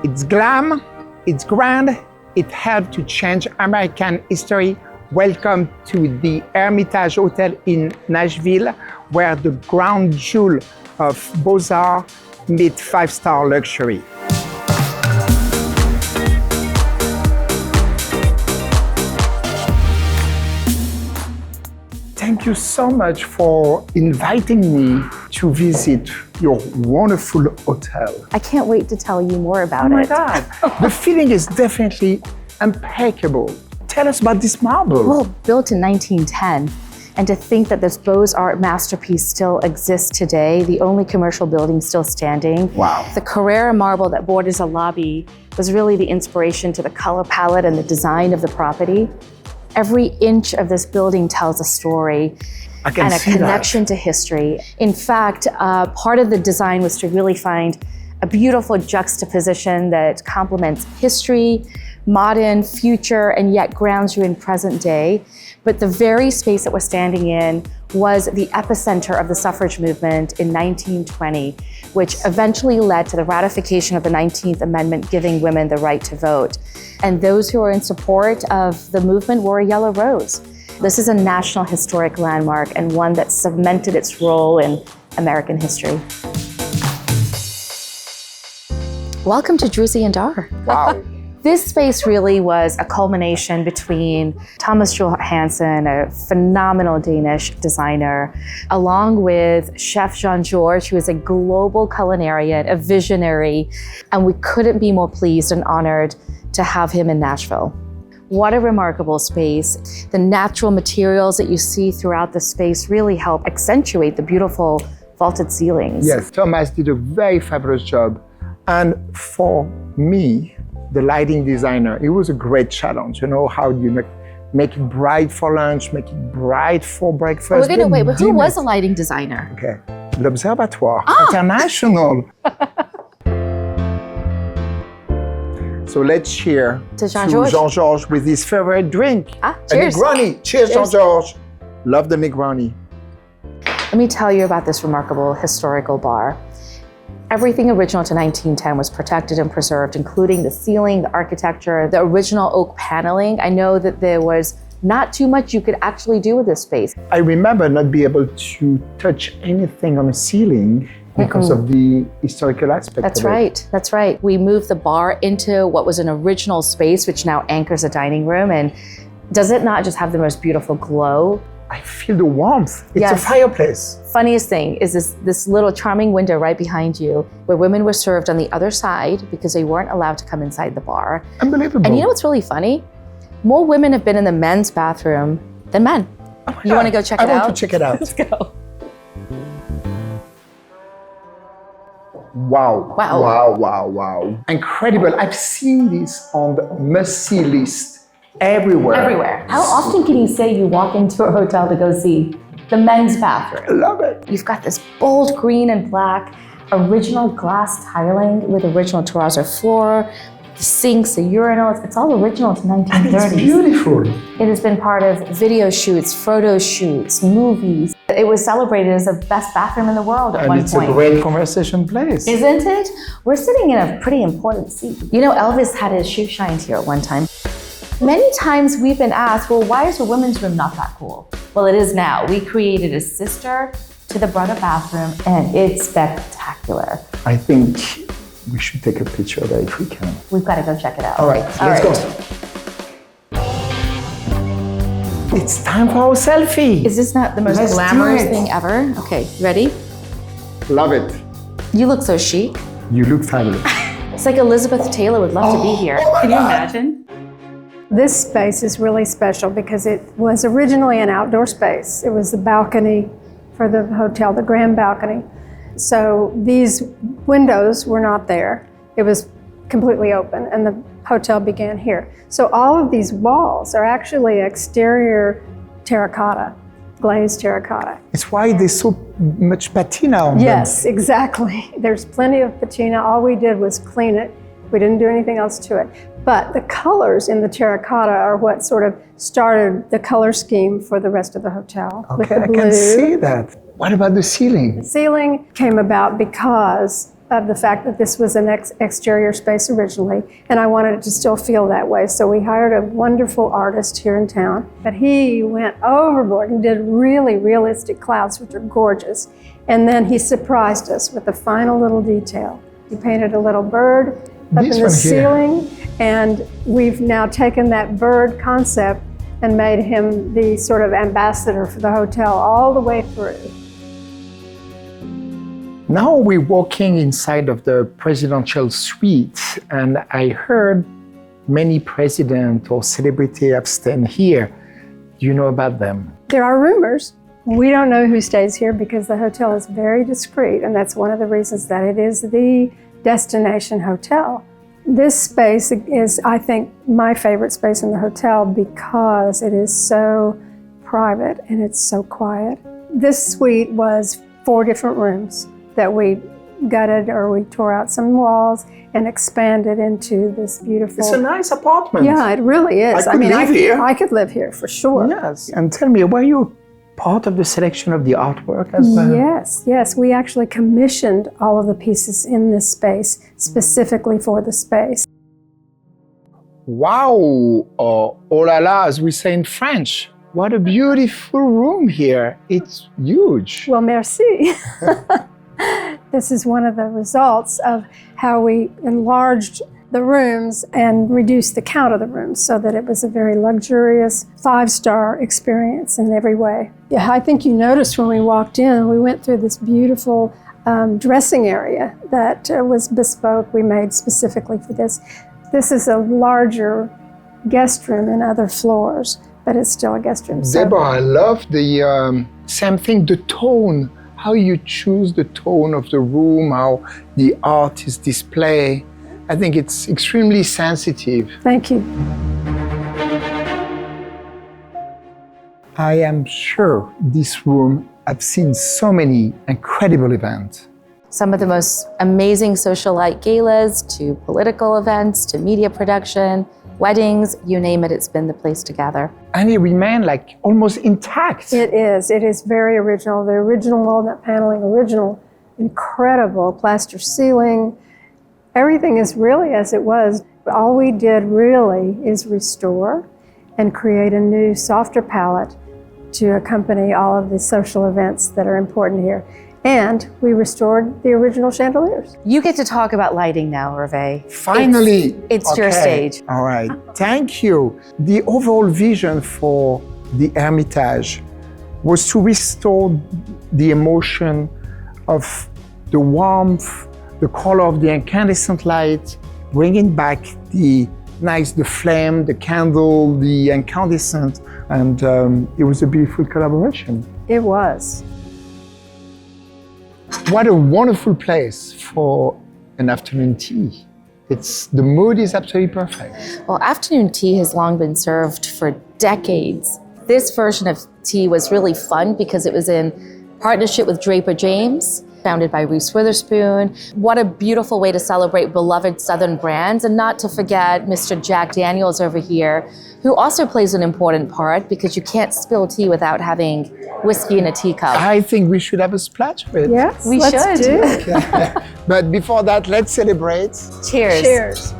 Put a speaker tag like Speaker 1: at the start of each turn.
Speaker 1: It's glam, it's grand, it helped to change American history. Welcome to the Hermitage Hotel in Nashville, where the crown jewel of Beaux-Arts meet five-star luxury. Thank you so much for inviting me to visit your wonderful hotel.
Speaker 2: I can't wait to tell you more about it.
Speaker 1: Oh my God, the feeling is definitely impeccable. Tell us about this marble.
Speaker 2: Well, built in 1910, and to think that this Beaux-Arts masterpiece still exists today, the only commercial building still standing.
Speaker 1: Wow.
Speaker 2: The Carrara marble that borders the lobby was really the inspiration to the color palette and the design of the property. Every inch of this building tells a story and a connection to history. In fact, part of the design was to really find a beautiful juxtaposition that complements history, modern, future, and yet grounds you in present day. But the very space that we're standing in was the epicenter of the suffrage movement in 1920, which eventually led to the ratification of the 19th Amendment, giving women the right to vote. And those who are in support of the movement wore a yellow rose. This is a national historic landmark and one that cemented its role in American history. Welcome to Druzy and Dar.
Speaker 1: Wow.
Speaker 2: This space really was a culmination between Thomas Juel Hansen, a phenomenal Danish designer, along with Chef Jean-Georges, who is a global culinarian, a visionary, and we couldn't be more pleased and honored to have him in Nashville. What a remarkable space. The natural materials that you see throughout the space really help accentuate the beautiful vaulted ceilings.
Speaker 1: Yes, Thomas did a very fabulous job. And for me, the lighting designer, it was a great challenge. You know, how do you make it bright for lunch, make it bright for breakfast?
Speaker 2: Oh, we're gonna wait, but who was the lighting designer?
Speaker 1: Okay, l'Observatoire International. So let's cheer
Speaker 2: to Jean-Georges
Speaker 1: with his favorite drink.
Speaker 2: Cheers.
Speaker 1: A Negroni. Cheers, Jean-Georges. Love the Negroni.
Speaker 2: Let me tell you about this remarkable historical bar. Everything original to 1910 was protected and preserved, including the ceiling, the architecture, the original oak paneling. I know that there was not too much you could actually do with this space.
Speaker 1: I remember not being able to touch anything on the ceiling because of the historical aspect of it.
Speaker 2: That's right. We moved the bar into what was an original space, which now anchors a dining room. And does it not just have the most beautiful glow?
Speaker 1: I feel the warmth. It's a fireplace.
Speaker 2: Funniest thing is this little charming window right behind you where women were served on the other side because they weren't allowed to come inside the bar.
Speaker 1: Unbelievable.
Speaker 2: And you know what's really funny? More women have been in the men's bathroom than men.
Speaker 1: Oh
Speaker 2: you want to go check it out?
Speaker 1: I want to check it out.
Speaker 2: Let's go.
Speaker 1: Wow.
Speaker 2: Wow.
Speaker 1: Wow, wow, wow. Incredible. I've seen this on the must-see list everywhere.
Speaker 2: Everywhere. How often can you say you walk into a hotel to go see the men's bathroom?
Speaker 1: I love it.
Speaker 2: You've got this bold green and black, original glass tiling with original terrazzo floor, the sinks, the urinals. It's all original to 1930s.
Speaker 1: And it's beautiful.
Speaker 2: It has been part of video shoots, photo shoots, movies. It was celebrated as the best bathroom in the world at one point.
Speaker 1: And it's a great conversation place.
Speaker 2: Isn't it? We're sitting in a pretty important seat. You know, Elvis had his shoe shined here at one time. Many times we've been asked, well, why is the women's room not that cool? Well, it is now. We created a sister to the brother bathroom, and it's spectacular.
Speaker 1: I think we should take a picture there if we can.
Speaker 2: We've got to go check it out.
Speaker 1: All right, let's go. It's time for our selfie.
Speaker 2: Is this not the most glamorous thing ever? Okay, ready?
Speaker 1: Love it.
Speaker 2: You look so chic.
Speaker 1: You look fabulous.
Speaker 2: It's like Elizabeth Taylor would love to be here. Can you imagine?
Speaker 3: This space is really special because it was originally an outdoor space. It was the balcony for the hotel, the grand balcony. So these windows were not there. It was completely open, and the hotel began here. So all of these walls are actually exterior terracotta, glazed terracotta.
Speaker 1: It's why there's so much patina on them.
Speaker 3: Yes, exactly. There's plenty of patina. All we did was clean it. We didn't do anything else to it. But the colors in the terracotta are what sort of started the color scheme for the rest of the hotel.
Speaker 1: Okay, I can see that. What about the ceiling?
Speaker 3: The ceiling came about because of the fact that this was an exterior space originally, and I wanted it to still feel that way. So we hired a wonderful artist here in town, but he went overboard and did really realistic clouds, which are gorgeous. And then he surprised us with a final little detail. He painted a little bird up in the ceiling, and we've now taken that bird concept and made him the sort of ambassador for the hotel all the way through.
Speaker 1: Now we're walking inside of the presidential suite, and I heard many presidents or celebrities have stayed here. Do you know about them?
Speaker 3: There are rumors. We don't know who stays here because the hotel is very discreet, and that's one of the reasons that it is the destination hotel. This space is, I think, my favorite space in the hotel because it is so private and it's so quiet. This suite was 4 different rooms that we gutted, or we tore out some walls and expanded into this beautiful...
Speaker 1: It's a nice apartment.
Speaker 3: Yeah, it really is.
Speaker 1: I live here.
Speaker 3: I could live here for sure.
Speaker 1: Yes. And tell me, were you part of the selection of the artwork as well?
Speaker 3: Yes. We actually commissioned all of the pieces in this space specifically for the space.
Speaker 1: Wow! Oh la la, as we say in French. What a beautiful room here. It's huge.
Speaker 3: Well, merci. This is one of the results of how we enlarged the rooms and reduced the count of the rooms so that it was a very luxurious 5-star experience in every way. Yeah, I think you noticed when we walked in, we went through this beautiful dressing area that was bespoke, we made specifically for this. This is a larger guest room in other floors, but it's still a guest room.
Speaker 1: Deborah, I love the same thing, the tone, how you choose the tone of the room, how the art is displayed. I think it's extremely sensitive.
Speaker 3: Thank you.
Speaker 1: I am sure this room has seen so many incredible events.
Speaker 2: Some of the most amazing socialite galas, to political events, to media production, weddings, you name it, it's been the place to gather.
Speaker 1: And it remained like almost intact.
Speaker 3: It is very original. The original walnut paneling, original, incredible plaster ceiling. Everything is really as it was. All we did really is restore and create a new, softer palette to accompany all of the social events that are important here. And we restored the original chandeliers.
Speaker 2: You get to talk about lighting now, Hervé.
Speaker 1: Finally!
Speaker 2: It's your stage.
Speaker 1: All right, thank you. The overall vision for the Hermitage was to restore the emotion of the warmth, the color of the incandescent light, bringing back the flame, the candle, the incandescent, and it was a beautiful collaboration.
Speaker 3: It was.
Speaker 1: What a wonderful place for an afternoon tea. The mood is absolutely perfect.
Speaker 2: Well, afternoon tea has long been served for decades. This version of tea was really fun because it was in partnership with Draper James, founded by Reese Witherspoon. What a beautiful way to celebrate beloved Southern brands, and not to forget Mr. Jack Daniels over here, who also plays an important part because you can't spill tea without having whiskey in a teacup.
Speaker 1: I think we should have a splash of it.
Speaker 3: Yes,
Speaker 2: we
Speaker 3: let's
Speaker 2: should.
Speaker 3: do.
Speaker 1: But before that, let's celebrate.
Speaker 2: Cheers.
Speaker 3: Cheers.